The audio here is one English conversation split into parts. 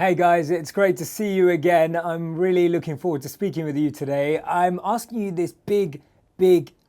Hey guys, it's great to see you again. I'm really looking forward to speaking with you today. I'm asking you this big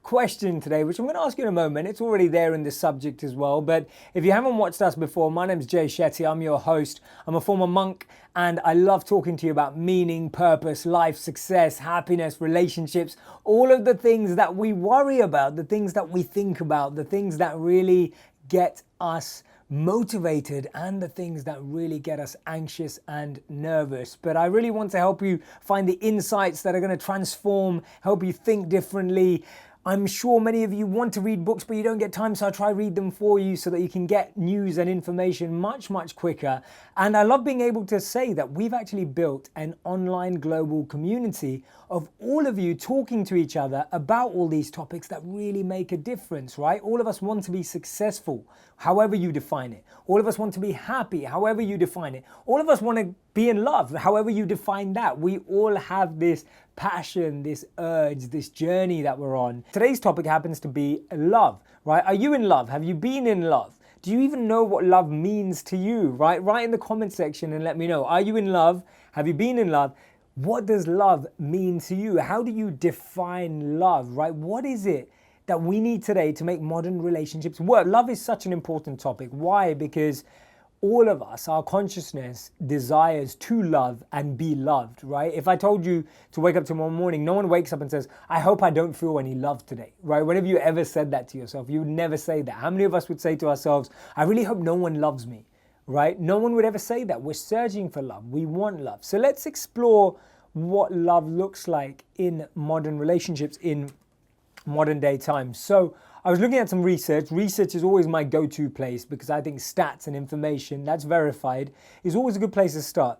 question today, which I'm going to ask you in a moment. It's already there in the subject as well. But if you haven't watched us before, my name's Shetty. I'm your host. I'm a former monk and I love talking to you about meaning, purpose, life, success, happiness, relationships, all of the things that we worry about, the things that we think about, the things that really get us motivated and the things that really get us anxious and nervous. But I really want to help you find the insights that are going to transform, help you think differently. I'm sure many of you want to read books, but you don't get time, so I try to read them for you so that you can get news and information much quicker. And I love being able to say that we've actually built an online global community of all of you talking to each other about all these topics that really make a difference, right? All of us want to be successful, however you define it. All of us want to be happy, however you define it. All of us want to be in love, however you define that. We all have this passion, this urge, this journey that we're on. Today's topic happens to be love, right? Are you in love? Have you been in love? Do you even know what love means to you, right? Write in the comment section and let me know. Are you in love? Have you been in love? What does love mean to you? How do you define love, right? What is it that we need today to make modern relationships work? Love is such an important topic. Why? Because all of us, our consciousness desires to love and be loved, right? If I told you to wake up tomorrow morning, no one wakes up and says, I hope I don't feel any love today, right? When have you ever said that to yourself? You would never say that. How many of us would say to ourselves, I really hope no one loves me, right? No one would ever say that. We're searching for love. We want love. So let's explore what love looks like in modern relationships in modern day times. So I was looking at some research. Research is always my go-to place because I think stats and information that's verified is always a good place to start.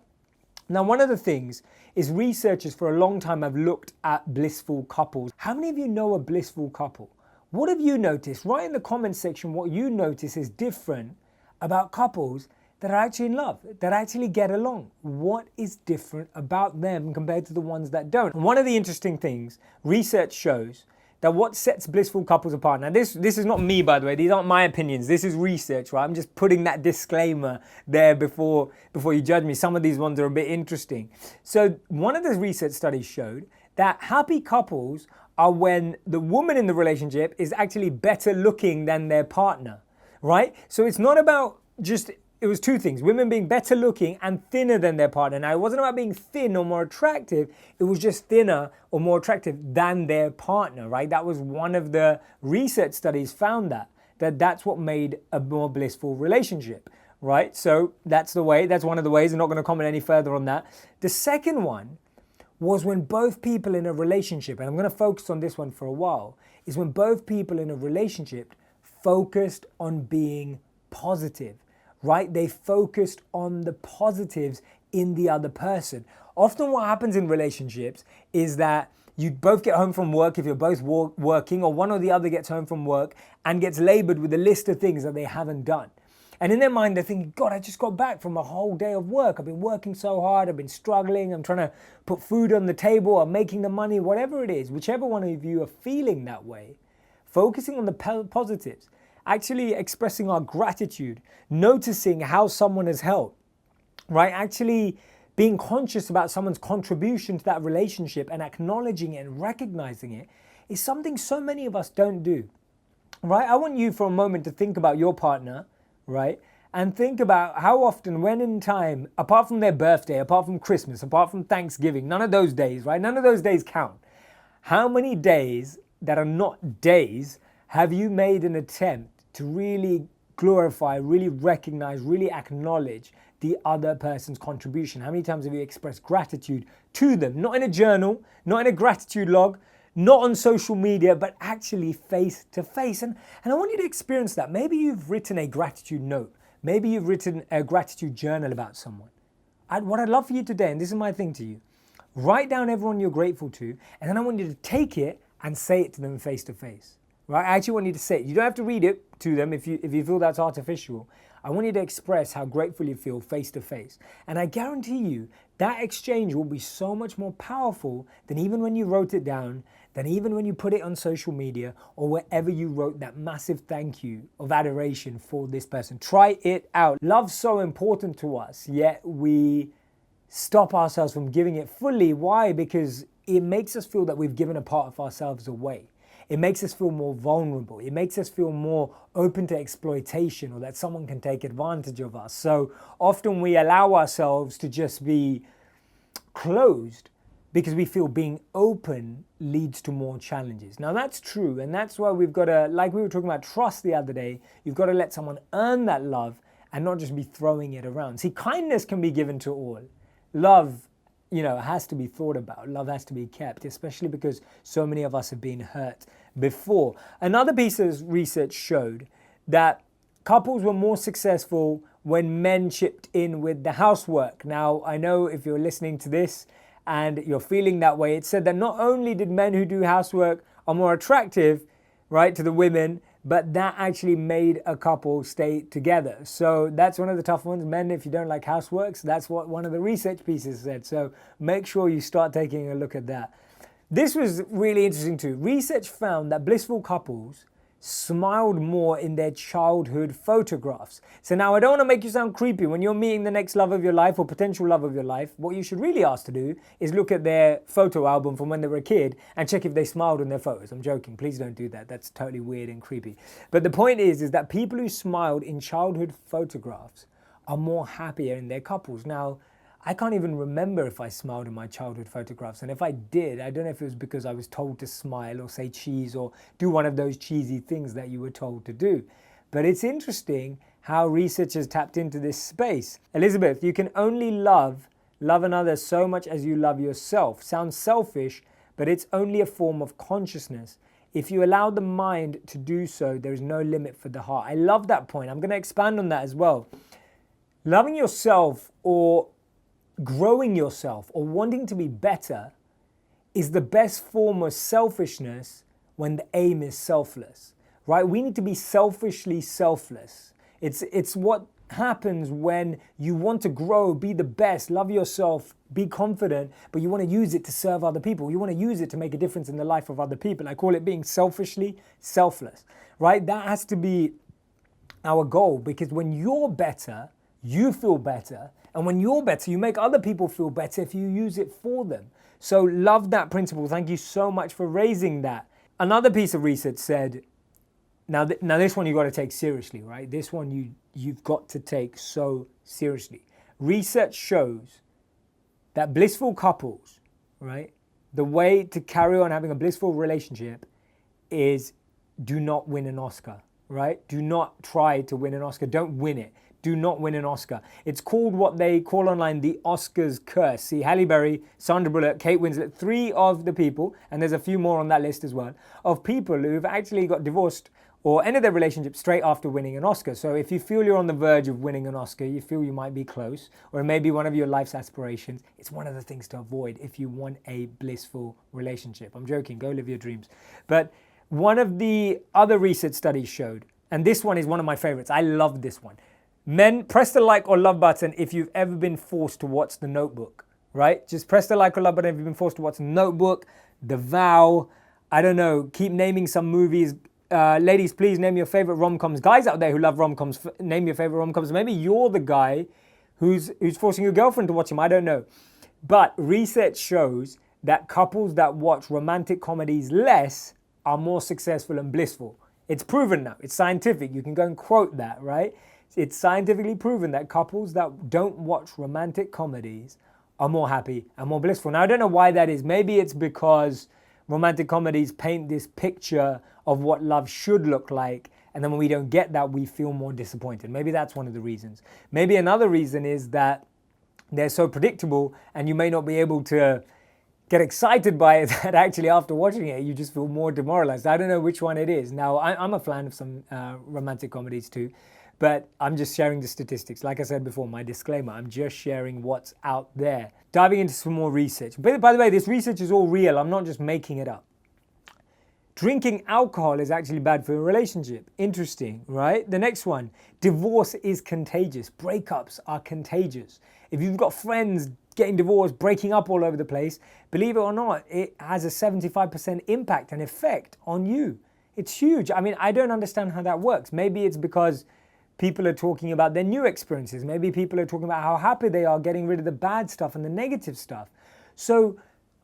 Now, one of the things is researchers for a long time have looked at blissful couples. How many of you know a blissful couple? What have you noticed? Write in the comment section what you notice is different about couples that are actually in love, that actually get along. What is different about them compared to the ones that don't? And one of the interesting things research shows that what sets blissful couples apart. Now this is not me, by the way, these aren't my opinions, this is research, right? I'm just putting that disclaimer there before you judge me. Some of these ones are a bit interesting. So one of the research studies showed that happy couples are when the woman in the relationship is actually better looking than their partner, right? So it's not about just, it was two things, women being better looking and thinner than their partner. Now, it wasn't about being thin or more attractive. It was just thinner or more attractive than their partner, right? That was one of the research studies found that's what made a more blissful relationship, right? So that's one of the ways. I'm not going to comment any further on that. The second one was when both people in a relationship, and I'm going to focus on this one for a while, is when both people in a relationship focused on being positive. Right? They focused on the positives in the other person. Often what happens in relationships is that you both get home from work if you're both working, or one or the other gets home from work and gets labored with a list of things that they haven't done. And in their mind, they're thinking, God, I just got back from a whole day of work. I've been working so hard. I've been struggling. I'm trying to put food on the table. I'm making the money, whatever it is, whichever one of you are feeling that way, focusing on the positives. Actually expressing our gratitude, noticing how someone has helped, right? Actually being conscious about someone's contribution to that relationship and acknowledging it and recognizing it is something so many of us don't do, right? I want you for a moment to think about your partner, right? And think about how often, when in time, apart from their birthday, apart from Christmas, apart from Thanksgiving, none of those days, right? None of those days count. How many days that are not days have you made an attempt to really glorify, really recognize, really acknowledge the other person's contribution? How many times have you expressed gratitude to them? Not in a journal, not in a gratitude log, not on social media, but actually face to face. And I want you to experience that. Maybe you've written a gratitude note. Maybe you've written a gratitude journal about someone. What I'd love for you today, and this is my thing to you, write down everyone you're grateful to, and then I want you to take it and say it to them face to face. Right? I actually want you to say it. You don't have to read it to them if you feel that's artificial. I want you to express how grateful you feel face to face. And I guarantee you that exchange will be so much more powerful than even when you wrote it down, than even when you put it on social media or wherever you wrote that massive thank you of adoration for this person. Try it out. Love's so important to us, yet we stop ourselves from giving it fully. Why? Because it makes us feel that we've given a part of ourselves away. It makes us feel more vulnerable. It makes us feel more open to exploitation, or that someone can take advantage of us. So often we allow ourselves to just be closed because we feel being open leads to more challenges. Now that's true, and that's why we've got to, like we were talking about trust the other day, you've got to let someone earn that love and not just be throwing it around. See, kindness can be given to all. Love, has to be thought about. Love has to be kept, especially because so many of us have been hurt before. Another piece of research showed that couples were more successful when men chipped in with the housework. Now, I know if you're listening to this and you're feeling that way, it said that not only did men who do housework are more attractive, right, to the women, but that actually made a couple stay together. So that's one of the tough ones. Men, if you don't like houseworks, that's what one of the research pieces said. So make sure you start taking a look at that. This was really interesting too. Research found that blissful couples smiled more in their childhood photographs. So now I don't want to make you sound creepy. When you're meeting the next love of your life or potential love of your life, what you should really ask to do is look at their photo album from when they were a kid and check if they smiled in their photos. I'm joking. Please don't do that. That's totally weird and creepy. But the point is that people who smiled in childhood photographs are more happier in their couples. Now, I can't even remember if I smiled in my childhood photographs. And if I did, I don't know if it was because I was told to smile or say cheese or do one of those cheesy things that you were told to do. But it's interesting how researchers tapped into this space. Elizabeth, you can only love another so much as you love yourself. Sounds selfish, but it's only a form of consciousness. If you allow the mind to do so, there is no limit for the heart. I love that point. I'm going to expand on that as well. Loving yourself or growing yourself or wanting to be better is the best form of selfishness when the aim is selfless, right? We need to be selfishly selfless. It's what happens when you want to grow, be the best, love yourself, be confident, but you want to use it to serve other people. You want to use it to make a difference in the life of other people. I call it being selfishly selfless, right? That has to be our goal, because when you're better, you feel better. And when you're better, you make other people feel better if you use it for them. So love that principle. Thank you so much for raising that. Another piece of research said, now this one you've got to take seriously, right? This one you've got to take so seriously. Research shows that blissful couples, right? The way to carry on having a blissful relationship is do not win an Oscar, right? Do not try to win an Oscar. Don't win it. Do not win an Oscar. It's called what they call online the Oscars curse. See, Halle Berry, Sandra Bullock, Kate Winslet, 3 of the people, and there's a few more on that list as well, of people who've actually got divorced or ended their relationship straight after winning an Oscar. So if you feel you're on the verge of winning an Oscar, you feel you might be close, or it may be one of your life's aspirations, it's one of the things to avoid if you want a blissful relationship. I'm joking, go live your dreams. But one of the other research studies showed, and this one is one of my favorites, I love this one. Men, press the like or love button if you've ever been forced to watch The Notebook, right? Just press the like or love button if you've been forced to watch The Notebook, The Vow, I don't know, keep naming some movies. Ladies, please name your favorite rom-coms. Guys out there who love rom-coms, name your favorite rom-coms. Maybe you're the guy who's forcing your girlfriend to watch them, I don't know. But research shows that couples that watch romantic comedies less are more successful and blissful. It's proven now, it's scientific, you can go and quote that, right? It's scientifically proven that couples that don't watch romantic comedies are more happy and more blissful. Now, I don't know why that is. Maybe it's because romantic comedies paint this picture of what love should look like, and then when we don't get that, we feel more disappointed. Maybe that's one of the reasons. Maybe another reason is that they're so predictable and you may not be able to get excited by it, that actually after watching it, you just feel more demoralized. I don't know which one it is. Now, I'm a fan of some romantic comedies too. But I'm just sharing the statistics. Like I said before, my disclaimer, I'm just sharing what's out there. Diving into some more research. But by the way, this research is all real. I'm not just making it up. Drinking alcohol is actually bad for a relationship. Interesting, right? The next one, divorce is contagious. Breakups are contagious. If you've got friends getting divorced, breaking up all over the place, believe it or not, it has a 75% impact and effect on you. It's huge. I mean, I don't understand how that works. Maybe it's because people are talking about their new experiences. Maybe people are talking about how happy they are getting rid of the bad stuff and the negative stuff. So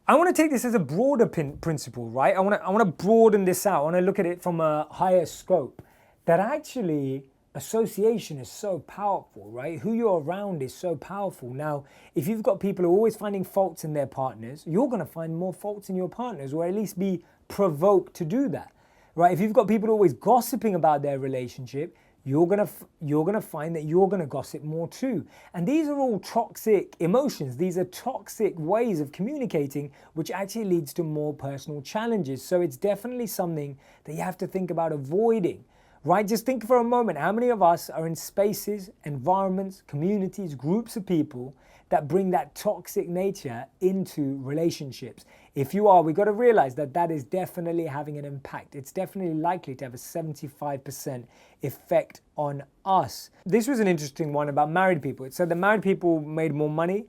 I want to take this as a broader principle, right? I want to broaden this out. I want to look at it from a higher scope. That actually association is so powerful, right? Who you're around is so powerful. Now, if you've got people who are always finding faults in their partners, you're going to find more faults in your partners, or at least be provoked to do that, right? If you've got people always gossiping about their relationship, you're gonna find that you're gonna gossip more too. And these are all toxic emotions. These are toxic ways of communicating, which actually leads to more personal challenges. So it's definitely something that you have to think about avoiding, right? Just think for a moment, how many of us are in spaces, environments, communities, groups of people that bring that toxic nature into relationships? If you are, we've got to realize that that is definitely having an impact. It's definitely likely to have a 75% effect on us. This was an interesting one about married people. It said that married people made more money,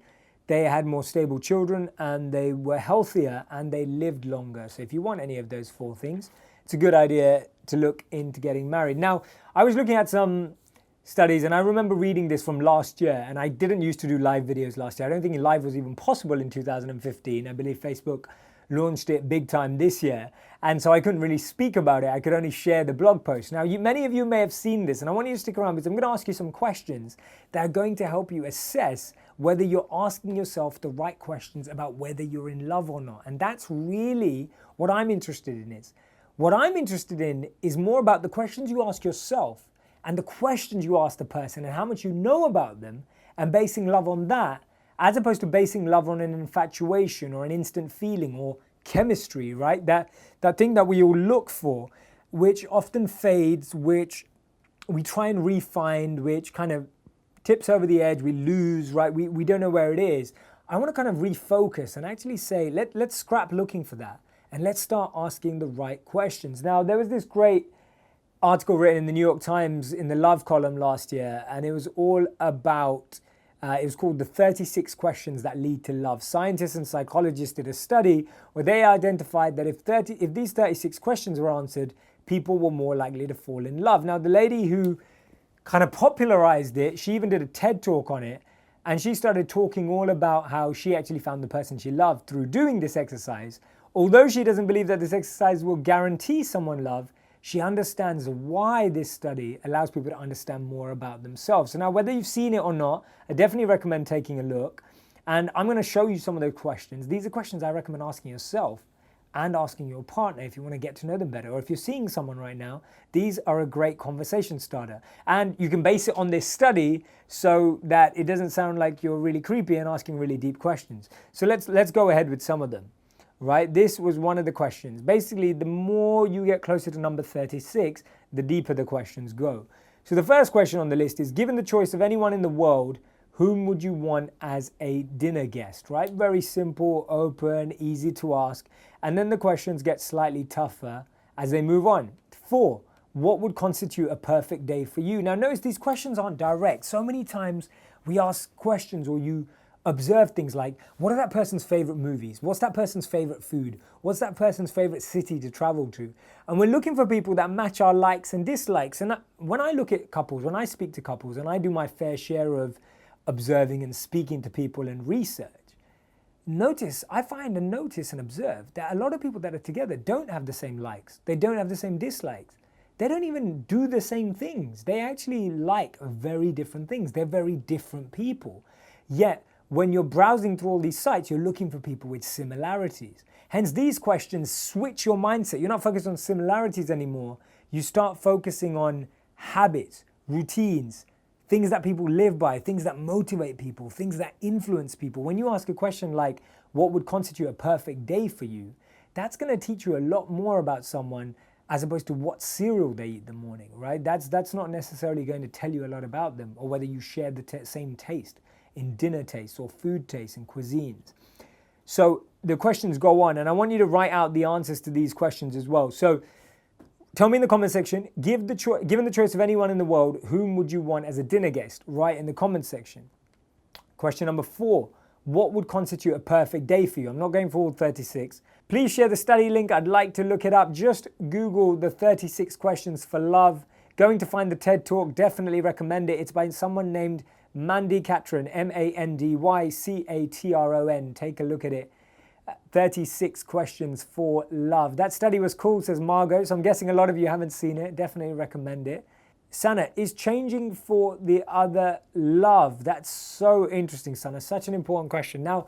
they had more stable children, and they were healthier and they lived longer. So if you want any of those 4 things, it's a good idea to look into getting married. Now, I was looking at some studies, and I remember reading this from last year, and I didn't used to do live videos last year. I don't think live was even possible in 2015. I believe Facebook launched it big time this year, and so I couldn't really speak about it. I could only share the blog post. Now, many of you may have seen this, and I want you to stick around because I'm going to ask you some questions that are going to help you assess whether you're asking yourself the right questions about whether you're in love or not. And that's really what I'm interested in. What I'm interested in is more about the questions you ask yourself and the questions you ask the person and how much you know about them, and basing love on that, as opposed to basing love on an infatuation or an instant feeling or chemistry, right? That thing that we all look for, which often fades, which we try and refine, which kind of tips over the edge, we lose, right? We don't know where it is. I want to kind of refocus and actually say, let's scrap looking for that and let's start asking the right questions. Now, there was this great article written in the New York Times in the love column last year, and it was all about, it was called the 36 questions that lead to love. Scientists and psychologists did a study where they identified that if these 36 questions were answered, people were more likely to fall in love. Now, the lady who kind of popularized it, she even did a TED talk on it, and she started talking all about how she actually found the person she loved through doing this exercise. Although she doesn't believe that this exercise will guarantee someone love, she understands why this study allows people to understand more about themselves. So now, whether you've seen it or not, I definitely recommend taking a look. And I'm going to show you some of those questions. These are questions I recommend asking yourself and asking your partner if you want to get to know them better. Or if you're seeing someone right now, these are a great conversation starter. And you can base it on this study so that it doesn't sound like you're really creepy and asking really deep questions. So let's go ahead with some of them. Right? This was one of the questions. Basically, the more you get closer to number 36, the deeper the questions go. So the first question on the list is, given the choice of anyone in the world, whom would you want as a dinner guest? Right? Very simple, open, easy to ask. And then the questions get slightly tougher as they move on. 4, what would constitute a perfect day for you? Now notice these questions aren't direct. So many times we ask questions, or you observe things like, what are that person's favorite movies? What's that person's favorite food? What's that person's favorite city to travel to? And we're looking for people that match our likes and dislikes. And when I look at couples, when I speak to couples, and I do my fair share of observing and speaking to people and research, I find and notice and observe that a lot of people that are together don't have the same likes. They don't have the same dislikes. They don't even do the same things. They actually like very different things. They're very different people. Yet, when you're browsing through all these sites, you're looking for people with similarities. Hence, these questions switch your mindset. You're not focused on similarities anymore. You start focusing on habits, routines, things that people live by, things that motivate people, things that influence people. When you ask a question like, what would constitute a perfect day for you? That's going to teach you a lot more about someone as opposed to what cereal they eat in the morning, right? That's not necessarily going to tell you a lot about them, or whether you share the same taste in dinner tastes or food tastes and cuisines. So the questions go on, and I want you to write out the answers to these questions as well. So tell me in the comment section, given the choice of anyone in the world, whom would you want as a dinner guest? Write in the comment section. Question number 4, what would constitute a perfect day for you? I'm not going for all 36. Please share the study link. I'd like to look it up. Just Google the 36 questions for love. Going to find the TED Talk, definitely recommend it. It's by someone named Mandy Catron, Mandycatron. Take a look at it. 36 questions for love. That study was cool, says Margot, so I'm guessing a lot of you haven't seen it. Definitely recommend it. Sana, is changing for the other love? That's so interesting, Sana. Such an important question. Now,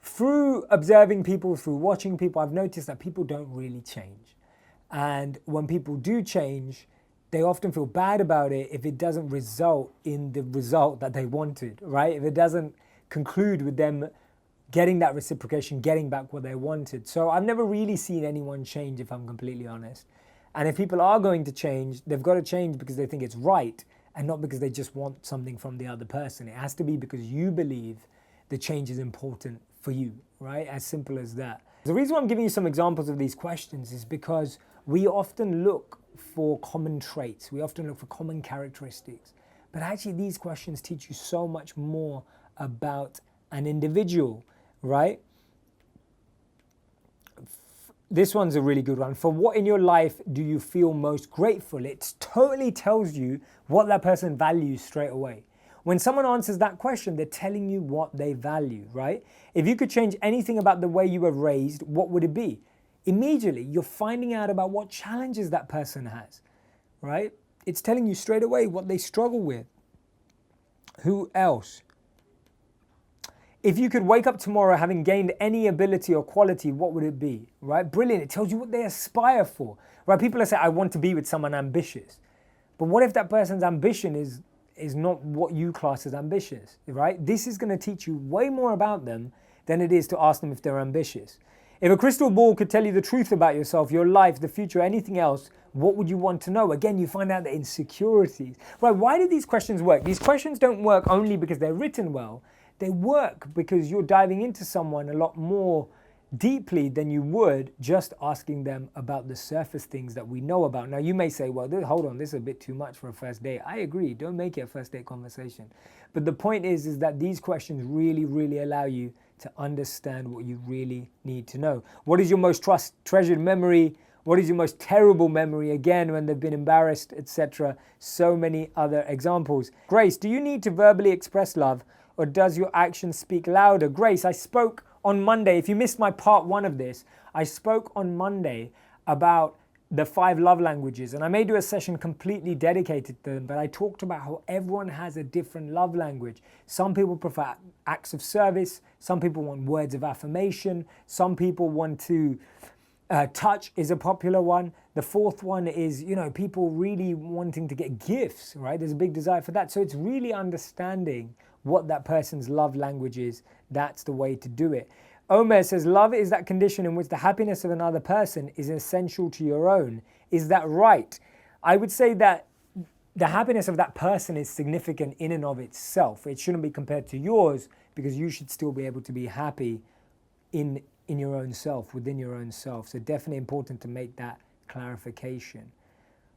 through observing people, through watching people, I've noticed that people don't really change. And when people do change, they often feel bad about it if it doesn't result in the result that they wanted, right? If it doesn't conclude with them getting that reciprocation, getting back what they wanted. So I've never really seen anyone change, if I'm completely honest. And if people are going to change, they've got to change because they think it's right and not because they just want something from the other person. It has to be because you believe the change is important for you, right? As simple as that. The reason why I'm giving you some examples of these questions is because we often look for common traits. We often look for common characteristics. But actually these questions teach you so much more about an individual, right? This one's a really good one. For what in your life do you feel most grateful? It totally tells you what that person values straight away. When someone answers that question, they're telling you what they value, right? If you could change anything about the way you were raised, what would it be? Immediately, you're finding out about what challenges that person has, right? It's telling you straight away what they struggle with. Who else? If you could wake up tomorrow having gained any ability or quality, what would it be, right? Brilliant. It tells you what they aspire for, right? People say, I want to be with someone ambitious. But what if that person's ambition is not what you class as ambitious, right? This is going to teach you way more about them than it is to ask them if they're ambitious. If a crystal ball could tell you the truth about yourself, your life, the future, anything else, what would you want to know? Again, you find out the insecurities, right? Why do these questions work? These questions don't work only because they're written well. They work because you're diving into someone a lot more deeply than you would just asking them about the surface things that we know about. Now, you may say, well, hold on, this is a bit too much for a first date. I agree. Don't make it a first date conversation. But the point is that these questions really, really allow you to understand what you really need to know. What is your most treasured memory? What is your most terrible memory? Again, when they've been embarrassed, etc. So many other examples. Grace, do you need to verbally express love, or does your action speak louder? Grace, I spoke on Monday. If you missed my part 1 of this, I spoke on Monday about the 5 love languages, and I may do a session completely dedicated to them, but I talked about how everyone has a different love language. Some people prefer acts of service. Some people want words of affirmation. Some people want to touch is a popular one. The 4th one is, people really wanting to get gifts, right? There's a big desire for that. So it's really understanding what that person's love language is. That's the way to do it. Omer says, love is that condition in which the happiness of another person is essential to your own. Is that right? I would say that the happiness of that person is significant in and of itself. It shouldn't be compared to yours, because you should still be able to be happy in your own self, within your own self. So definitely important to make that clarification,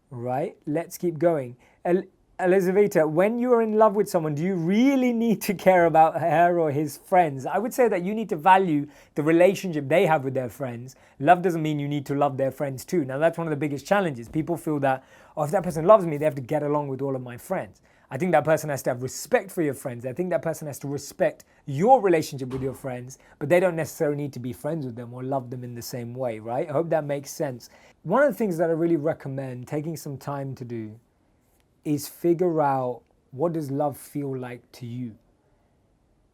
right? Let's keep going. Elizaveta, when you are in love with someone, do you really need to care about her or his friends? I would say that you need to value the relationship they have with their friends. Love doesn't mean you need to love their friends too. Now, that's one of the biggest challenges. People feel that, if that person loves me, they have to get along with all of my friends. I think that person has to have respect for your friends. I think that person has to respect your relationship with your friends, but they don't necessarily need to be friends with them or love them in the same way, right? I hope that makes sense. One of the things that I really recommend taking some time to do is figure out, what does love feel like to you?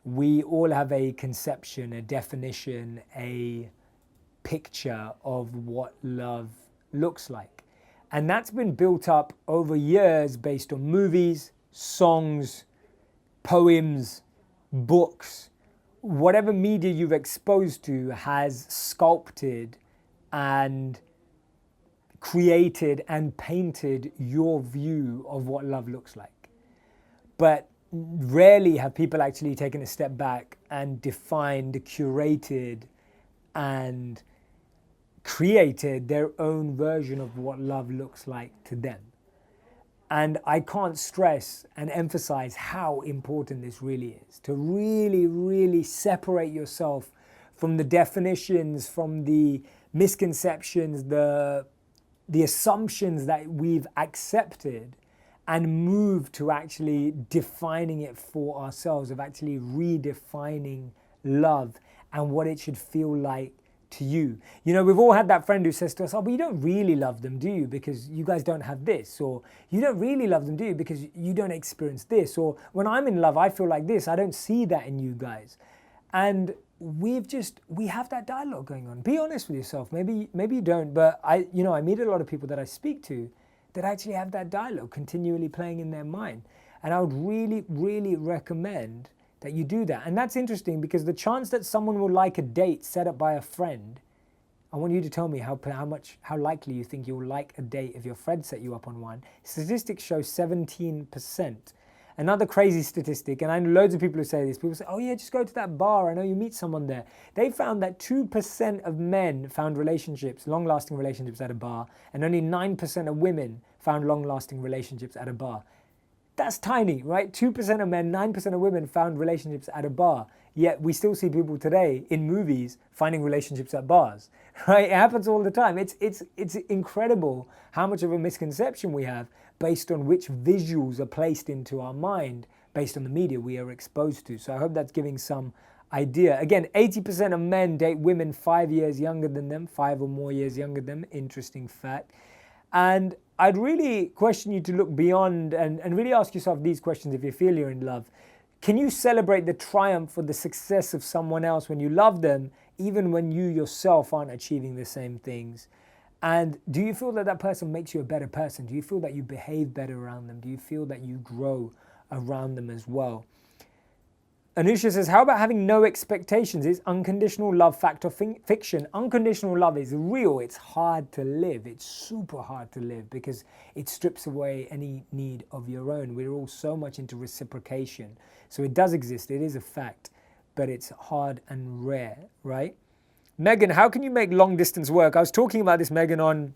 We all have a conception, a definition, a picture of what love looks like. And that's been built up over years based on movies, songs, poems, books. Whatever media you've exposed to has sculpted and created and painted your view of what love looks like. But rarely have people actually taken a step back and defined, curated, and created their own version of what love looks like to them. And I can't stress and emphasize how important this really is, to really, really separate yourself from the definitions, from the misconceptions, the the assumptions that we've accepted and move to actually defining it for ourselves, of actually redefining love and what it should feel like to you. You know, we've all had that friend who says to us, oh, but you don't really love them, do you? Because you guys don't have this. Or you don't really love them, do you? Because you don't experience this. Or when I'm in love, I feel like this. I don't see that in you guys. And we have that dialogue going on. Be honest with yourself. Maybe you don't, but I meet a lot of people that I speak to that actually have that dialogue continually playing in their mind. And I would really, really recommend that you do that. And that's interesting because the chance that someone will like a date set up by a friend, I want you to tell me how likely you think you'll like a date if your friend set you up on one. Statistics show 17%. Another crazy statistic, and I know loads of people who say this, people say, oh yeah, just go to that bar, I know you meet someone there. They found that 2% of men found relationships, long-lasting relationships at a bar, and only 9% of women found long-lasting relationships at a bar. That's tiny, right? 2% of men, 9% of women found relationships at a bar. Yet we still see people today in movies finding relationships at bars, right? It happens all the time. It's incredible how much of a misconception we have based on which visuals are placed into our mind based on the media we are exposed to. So I hope that's giving some idea. Again, 80% of men date women 5 years younger than them, 5 or more years younger than them. Interesting fact. And I'd really question you to look beyond and really ask yourself these questions if you feel you're in love. Can you celebrate the triumph or the success of someone else when you love them, even when you yourself aren't achieving the same things? And do you feel that that person makes you a better person? Do you feel that you behave better around them? Do you feel that you grow around them as well? Anusha says, how about having no expectations? Is unconditional love fact or fiction? Unconditional love is real. It's hard to live. It's super hard to live because it strips away any need of your own. We're all so much into reciprocation. So it does exist. It is a fact, but it's hard and rare, right? Megan, how can you make long distance work? I was talking about this, Megan, on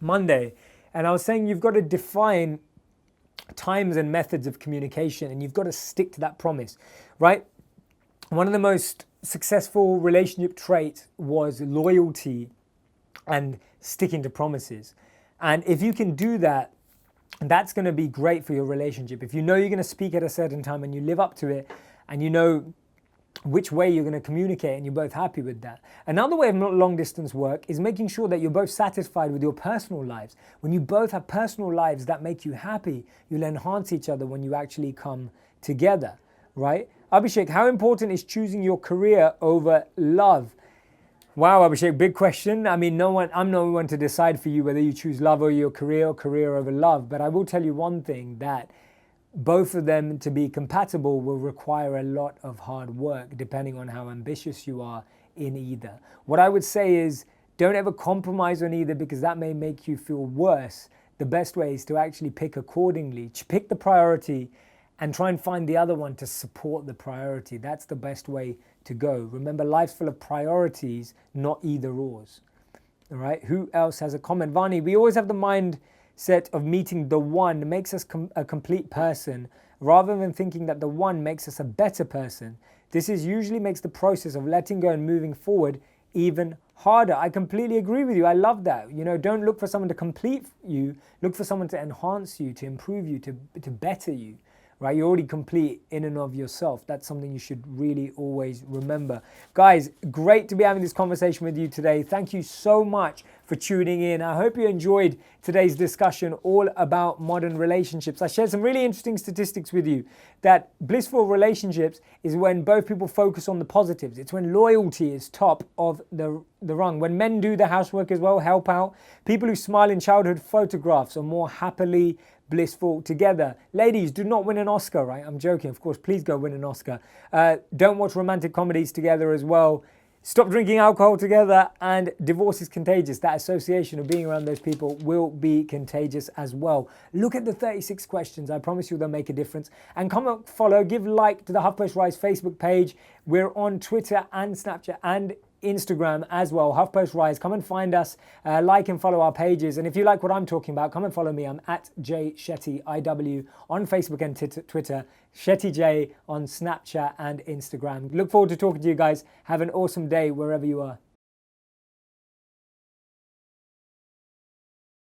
Monday, and I was saying you've got to define times and methods of communication, and you've got to stick to that promise, right? One of the most successful relationship traits was loyalty and sticking to promises. And if you can do that, that's going to be great for your relationship. If you know you're going to speak at a certain time and you live up to it, and you know which way you're going to communicate and you're both happy with that. Another way of long distance work is making sure that you're both satisfied with your personal lives. When you both have personal lives that make you happy, you'll enhance each other when you actually come together, right? Abhishek, how important is choosing your career over love? Wow, Abhishek, big question. I mean, I'm no one to decide for you whether you choose love over your career or career over love, but I will tell you one thing, that both of them to be compatible will require a lot of hard work depending on how ambitious you are in either. What I would say is don't ever compromise on either because that may make you feel worse. The best way is to actually pick accordingly. Pick the priority and try and find the other one to support the priority. That's the best way to go. Remember, life's full of priorities, not either ors. All right, who else has a comment? Vani, we always have the mindset of meeting the one makes us a complete person rather than thinking that the one makes us a better person. This usually makes the process of letting go and moving forward even harder. I completely agree with you. I love that. You know, don't look for someone to complete you. Look for someone to enhance you, to improve you, to better you. Right? You're already complete in and of yourself. That's something you should really always remember. Guys, great to be having this conversation with you today. Thank you so much for tuning in. I hope you enjoyed today's discussion all about modern relationships. I shared some really interesting statistics with you that blissful relationships is when both people focus on the positives. It's when loyalty is top of the rung. When men do the housework as well, help out. People who smile in childhood photographs are more happily blissful together. Ladies, do not win an Oscar, right? I'm joking, of course. Please go win an Oscar. Don't watch romantic comedies together as well. Stop drinking alcohol together, and divorce is contagious. That association of being around those people will be contagious as well. Look at the 36 questions. I promise you they'll make a difference. And comment, follow, give like to the HuffPost Rise Facebook page. We're on Twitter and Snapchat and Instagram as well, HuffPost Rise. Come and find us, like and follow our pages. And if you like what I'm talking about, come and follow me. I'm at JShettyIW on Facebook and Twitter, ShettyJ on Snapchat and Instagram. Look forward to talking to you guys. Have an awesome day wherever you are.